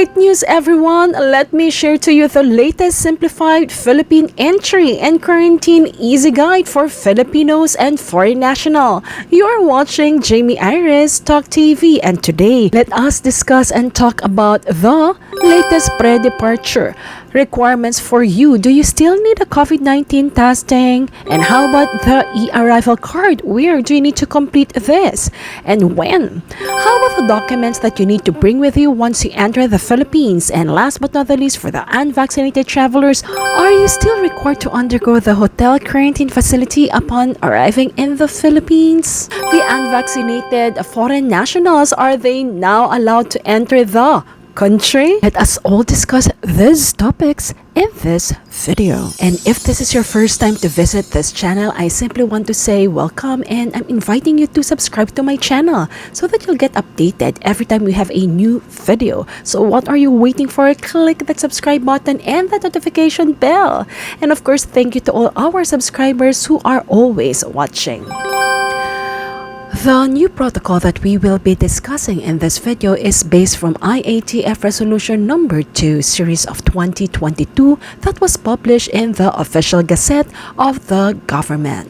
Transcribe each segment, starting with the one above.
Great news, everyone! Let me share to you the latest simplified Philippine entry and quarantine easy guide for Filipinos and foreign national. You are watching Jamey Iris TALK TV, and today, let us discuss and talk about the latest pre-departure requirements for you. Do you still need a COVID-19 testing? And how about the e-arrival card? Where do you need to complete this? And when? How about the documents that you need to bring with you once you enter the Philippines? And last but not the least, for the unvaccinated travelers, are you still required to undergo the hotel quarantine facility upon arriving in the Philippines? The unvaccinated foreign nationals, are they now allowed to enter the country? Let us all discuss these topics in this video. And if this is your first time to visit this channel, I simply want to say welcome, and I'm inviting you to subscribe to my channel so that you'll get updated every time we have a new video. So what are you waiting for? Click that subscribe button and the notification bell. And of course, thank you to all our subscribers who are always watching. The new protocol that we will be discussing in this video is based from IATF Resolution Number 2 Series of 2022 that was published in the Official Gazette of the Government.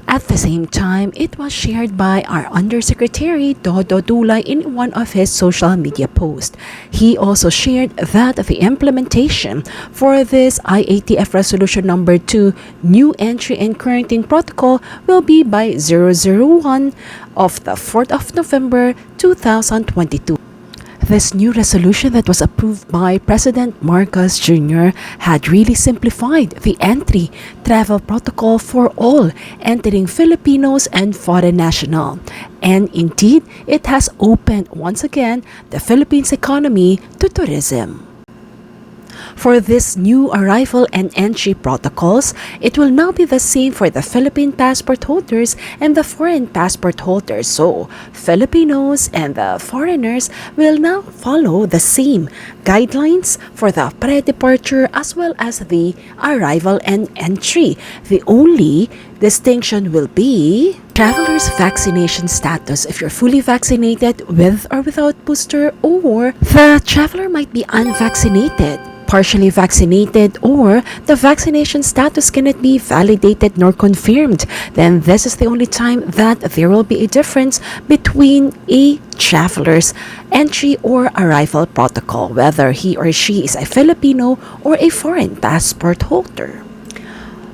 At the same time, it was shared by our Undersecretary Dodo Dulay in one of his social media posts. He also shared that the implementation for this IATF Resolution Number 2 new entry and quarantine protocol will be by 001 of the 4th of November 2022. This new resolution that was approved by President Marcos Jr. had really simplified the entry travel protocol for all entering Filipinos and foreign national. And indeed, it has opened once again the Philippines economy to tourism. For this new arrival and entry protocols, it will now be the same for the Philippine passport holders and the foreign passport holders. So, Filipinos and the foreigners will now follow the same guidelines for the pre-departure as well as the arrival and entry. The only distinction will be traveler's vaccination status, if you're fully vaccinated with or without booster, or the traveler might be unvaccinated, partially vaccinated, or the vaccination status cannot be validated nor confirmed. Then this is the only time that there will be a difference between a traveler's entry or arrival protocol, whether he or she is a Filipino or a foreign passport holder.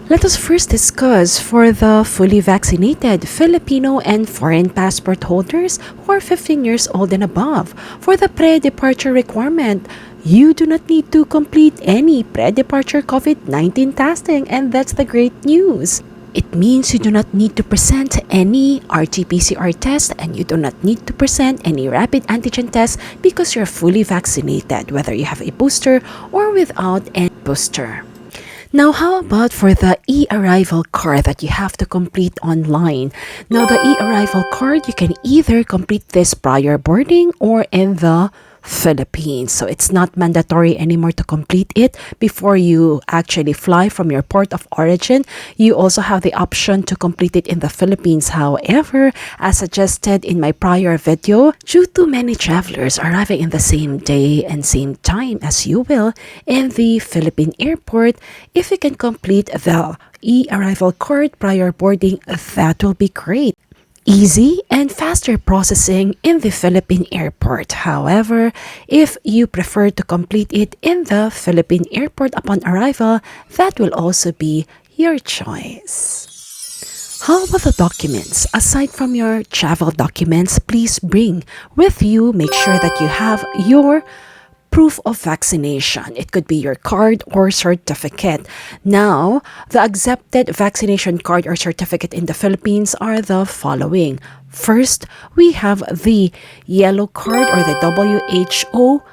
Let us first discuss for the fully vaccinated Filipino and foreign passport holders who are 15 years old and above. For the pre-departure requirement, you do not need to complete any pre-departure COVID-19 testing, and that's the great news. It means you do not need to present any RT-PCR test, and you do not need to present any rapid antigen test because you're fully vaccinated, whether you have a booster or without a booster. Now, how about for the e-arrival card that you have to complete online? Now, the e-arrival card, you can either complete this prior boarding or in the Philippines. So it's not mandatory anymore to complete it before you actually fly from your port of origin. You also have the option to complete it in the Philippines. However, as suggested in my prior video, due to many travelers arriving in the same day and same time as you will in the Philippine airport, if you can complete the e-arrival card prior boarding, that will be great. Easy and faster processing in the Philippine airport. However, if you prefer to complete it in the Philippine airport upon arrival, that will also be your choice. How about the documents? Aside from your travel documents, please bring with you, make sure that you have your proof of vaccination. It could be your card or certificate. Now, the accepted vaccination card or certificate in the Philippines are the following. First, we have the yellow card or the WHO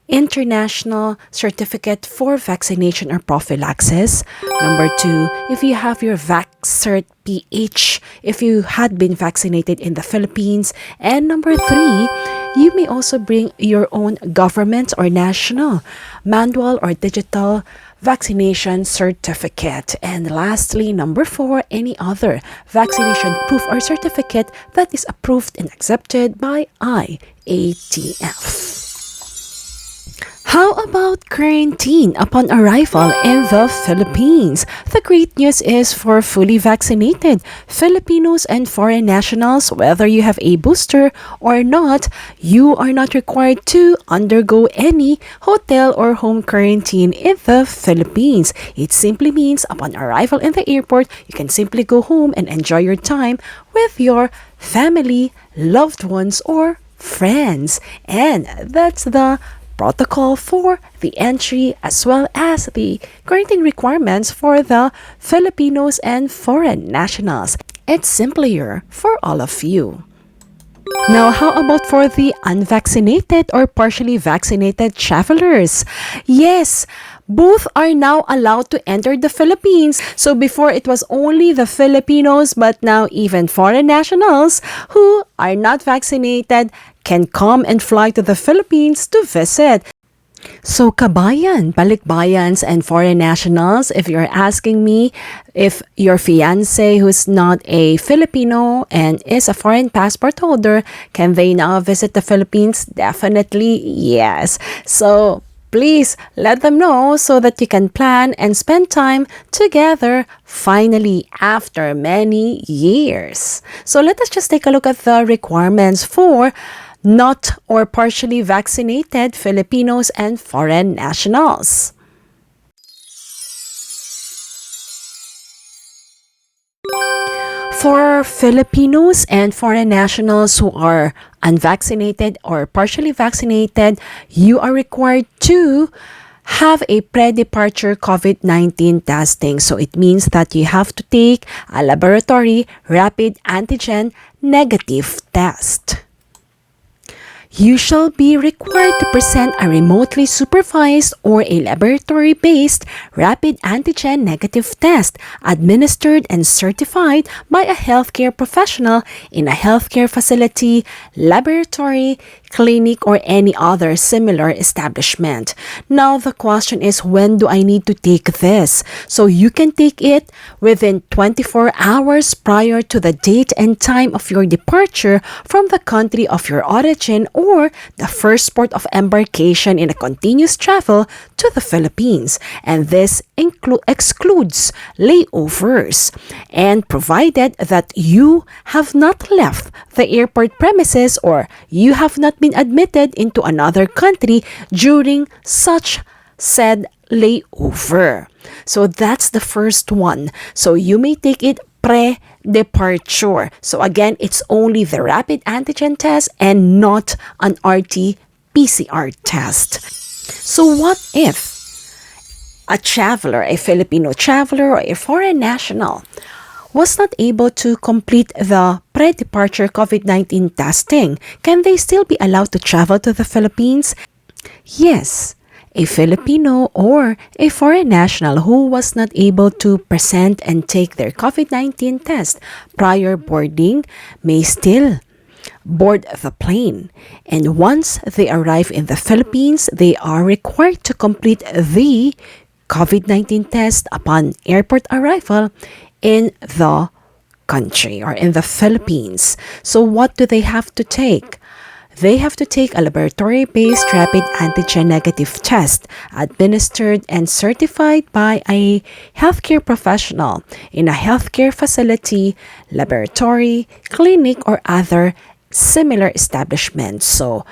International Certificate for Vaccination or Prophylaxis. Number 2, if you have your VaxCert PH, if you had been vaccinated in the Philippines. And number 3, you may also bring your own government or national manual or digital vaccination certificate. And lastly, number 4, any other vaccination proof or certificate that is approved and accepted by IATF. How about quarantine upon arrival in the Philippines? The great news is for fully vaccinated Filipinos and foreign nationals, whether you have a booster or not, you are not required to undergo any hotel or home quarantine in the Philippines. It simply means upon arrival in the airport, you can simply go home and enjoy your time with your family, loved ones, or friends. And that's the protocol for the entry as well as the quarantine requirements for the Filipinos and foreign nationals. It's simpler for all of you. Now, how about for the unvaccinated or partially vaccinated travelers? Yes, both are now allowed to enter the Philippines. So before it was only the Filipinos, but now even foreign nationals who are not vaccinated can come and fly to the Philippines to visit. So Kabayan, Balikbayans, and foreign nationals, if you're asking me if your fiance who's not a Filipino and is a foreign passport holder, can they now visit the Philippines? Definitely yes. So please let them know so that you can plan and spend time together finally after many years. So let us just take a look at the requirements for not or partially vaccinated Filipinos and foreign nationals. For Filipinos and foreign nationals who are unvaccinated or partially vaccinated, you are required to have a pre-departure COVID-19 testing. So it means that you have to take a laboratory rapid antigen negative test. You shall be required to present a remotely supervised or a laboratory-based rapid antigen negative test administered and certified by a healthcare professional in a healthcare facility, laboratory, clinic, or any other similar establishment. Now, the question is, when do I need to take this? So you can take it within 24 hours prior to the date and time of your departure from the country of your origin or the first port of embarkation in a continuous travel to the Philippines. And this excludes layovers, and provided that you have not left the airport premises or you have not been admitted into another country during such said layover. So that's the first one. So you may take it pre-departure. So again, it's only the rapid antigen test and not an RT-PCR test. So what if a traveler, a Filipino traveler or a foreign national was not able to complete the pre-departure COVID-19 testing? Can they still be allowed to travel to the Philippines? Yes. A Filipino or a foreign national who was not able to present and take their COVID-19 test prior boarding may still board the plane. And once they arrive in the Philippines, they are required to complete the COVID-19 test upon airport arrival in the country or in the Philippines. So what do they have to take? They have to take a laboratory-based rapid antigen negative test administered and certified by a healthcare professional in a healthcare facility, laboratory, clinic, or other similar establishments. So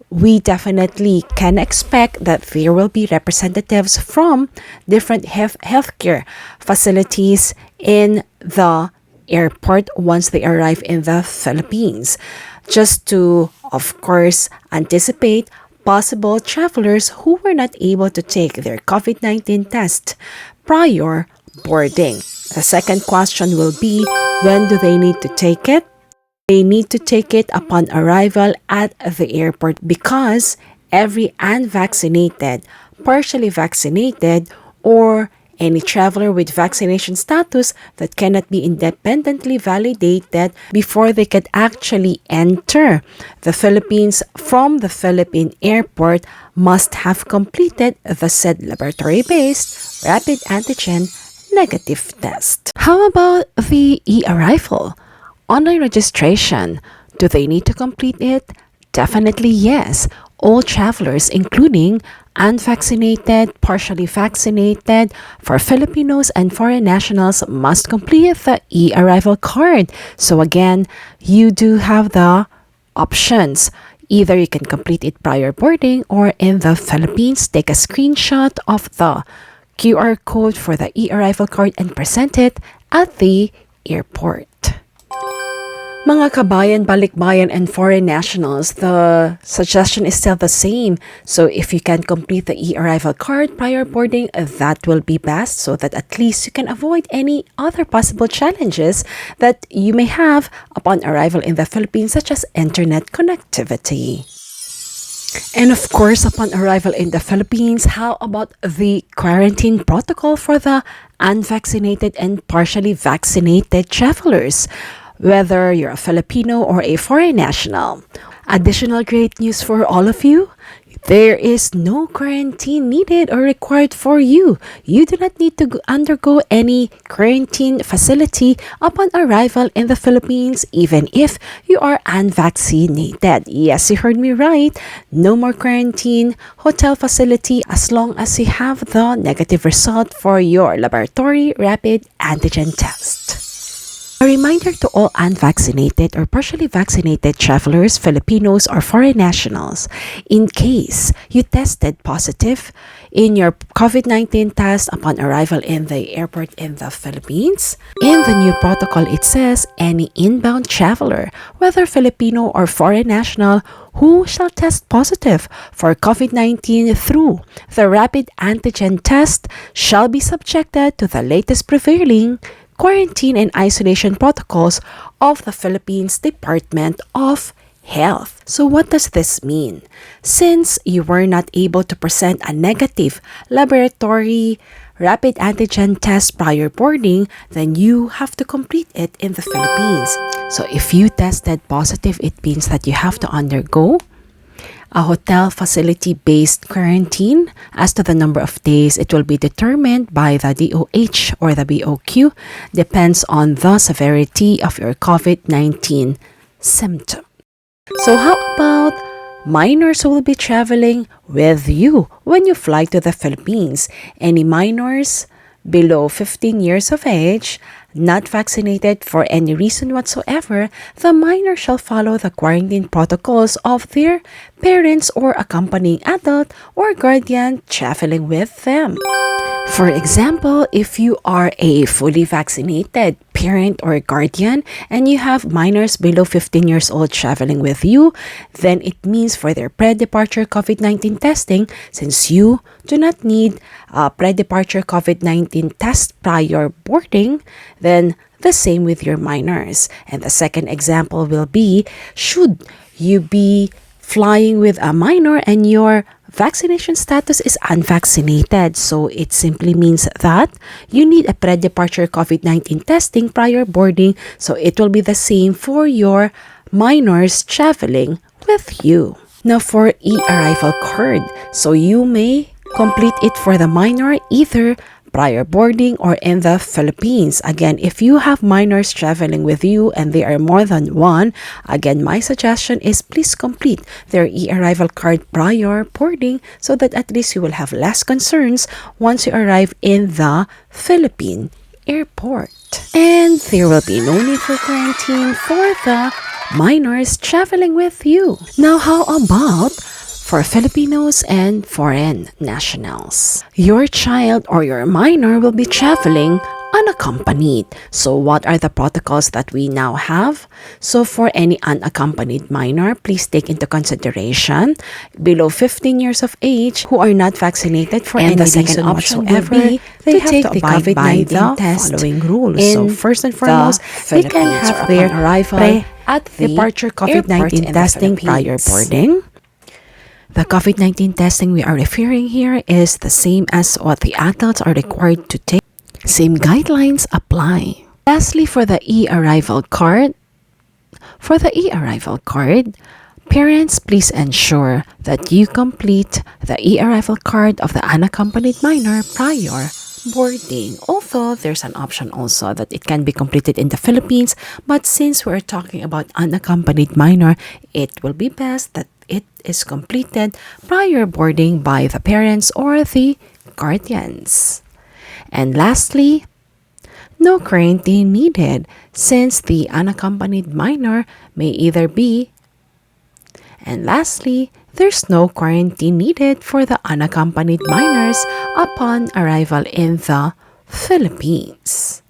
we definitely can expect that there will be representatives from different healthcare facilities in the airport once they arrive in the Philippines, just to, of course, anticipate possible travelers who were not able to take their COVID-19 test prior boarding. The second question will be, when do they need to take it? They need to take it upon arrival at the airport, because every unvaccinated, partially vaccinated, or any traveler with vaccination status that cannot be independently validated before they could actually enter the Philippines from the Philippine airport must have completed the said laboratory-based rapid antigen negative test. How about the e-arrival? Online registration, do they need to complete it? Definitely yes. All travelers, including unvaccinated, partially vaccinated, for Filipinos and foreign nationals must complete the e-arrival card. So again, you do have the options. Either you can complete it prior boarding, or in the Philippines, take a screenshot of the QR code for the e-arrival card and present it at the airport. Mga kabayan, balikbayan, and foreign nationals, the suggestion is still the same. So if you can complete the e-arrival card prior boarding, that will be best, so that at least you can avoid any other possible challenges that you may have upon arrival in the Philippines, such as internet connectivity. And of course, upon arrival in the Philippines, how about the quarantine protocol for the unvaccinated and partially vaccinated travelers, whether you're a Filipino or a foreign national? Additional great news for all of you. There is no quarantine needed or required for you. You do not need to undergo any quarantine facility upon arrival in the Philippines, even if you are unvaccinated. Yes, you heard me right. No more quarantine hotel facility as long as you have the negative result for your laboratory rapid antigen test. A reminder to all unvaccinated or partially vaccinated travelers, Filipinos or foreign nationals, in case you tested positive in your COVID-19 test upon arrival in the airport in the Philippines, in the new protocol it says any inbound traveler, whether Filipino or foreign national, who shall test positive for COVID-19 through the rapid antigen test shall be subjected to the latest prevailing quarantine and isolation protocols of the Philippines Department of Health. So what does this mean? Since you were not able to present a negative laboratory rapid antigen test prior boarding, then you have to complete it in the Philippines. So if you tested positive, it means that you have to undergo a hotel facility-based quarantine. As to the number of days, it will be determined by the DOH or the BOQ, depends on the severity of your COVID-19 symptom. So how about minors who will be traveling with you when you fly to the Philippines? Any minors below 15 years of age, not vaccinated for any reason whatsoever, the minor shall follow the quarantine protocols of their parents or accompanying adult or guardian traveling with them. For example, if you are a fully vaccinated parent or guardian and you have minors below 15 years old traveling with you, then it means for their pre-departure COVID-19 testing, since you do not need a pre-departure COVID-19 test prior boarding, then the same with your minors. And the second example will be, should you be flying with a minor and your vaccination status is unvaccinated. So it simply means that you need a pre-departure COVID-19 testing prior boarding. So it will be the same for your minors traveling with you. Now for e-arrival card, so you may complete it for the minor either prior boarding or in the Philippines. Again, if you have minors traveling with you and they are more than one, again, my suggestion is please complete their e-arrival card prior boarding so that at least you will have less concerns once you arrive in the Philippine airport. And there will be no need for quarantine for the minors traveling with you. Now, how about for Filipinos and foreign nationals? Your child or your minor will be traveling unaccompanied. So what are the protocols that we now have? So for any unaccompanied minor, please take into consideration below 15 years of age who are not vaccinated for any reason whatsoever. They have to abide by the following rules. So first and foremost, they can have their arrival at the departure COVID-19 testing prior boarding. The COVID-19 testing we are referring here is the same as what the adults are required to take. Same guidelines apply. Lastly, for the e-arrival card, parents, please ensure that you complete the e-arrival card of the unaccompanied minor prior boarding. Although there's an option also that it can be completed in the Philippines, but since we're talking about unaccompanied minor, it will be best that it is completed prior boarding by the parents or the guardians. And lastly, no quarantine needed since the unaccompanied minor may either be. And lastly, there's no quarantine needed for the unaccompanied minors upon arrival in the Philippines.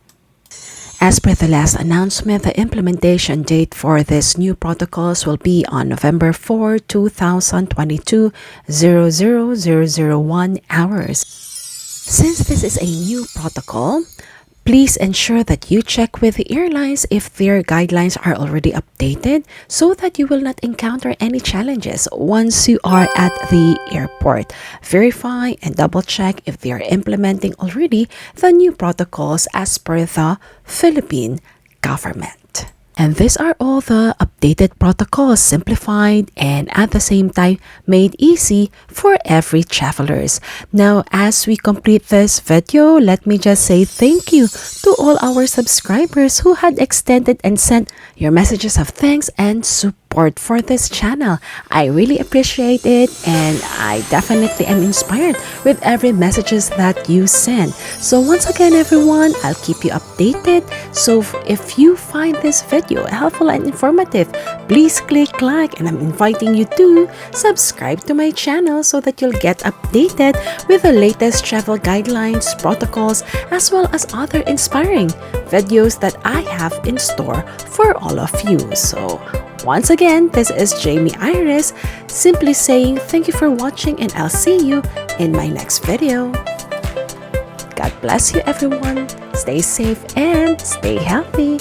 As per the last announcement, the implementation date for this new protocols will be on November 4, 2022, 00001 hours. Since this is a new protocol, please ensure that you check with the airlines if their guidelines are already updated so that you will not encounter any challenges once you are at the airport. Verify and double check if they are implementing already the new protocols as per the Philippine government. And these are all the updated protocols, simplified and at the same time made easy for every travelers. Now, as we complete this video, let me just say thank you to all our subscribers who had extended and sent your messages of thanks and support for this channel. I really appreciate it, and I definitely am inspired with every messages that you send. So once again, everyone, I'll keep you updated. So if you find this video helpful and informative, please click like, and I'm inviting you to subscribe to my channel so that you'll get updated with the latest travel guidelines, protocols, as well as other inspiring videos that I have in store for all of you. So once again, this is Jamey Iris, simply saying thank you for watching, and I'll see you in my next video. God bless you, everyone. Stay safe and stay healthy.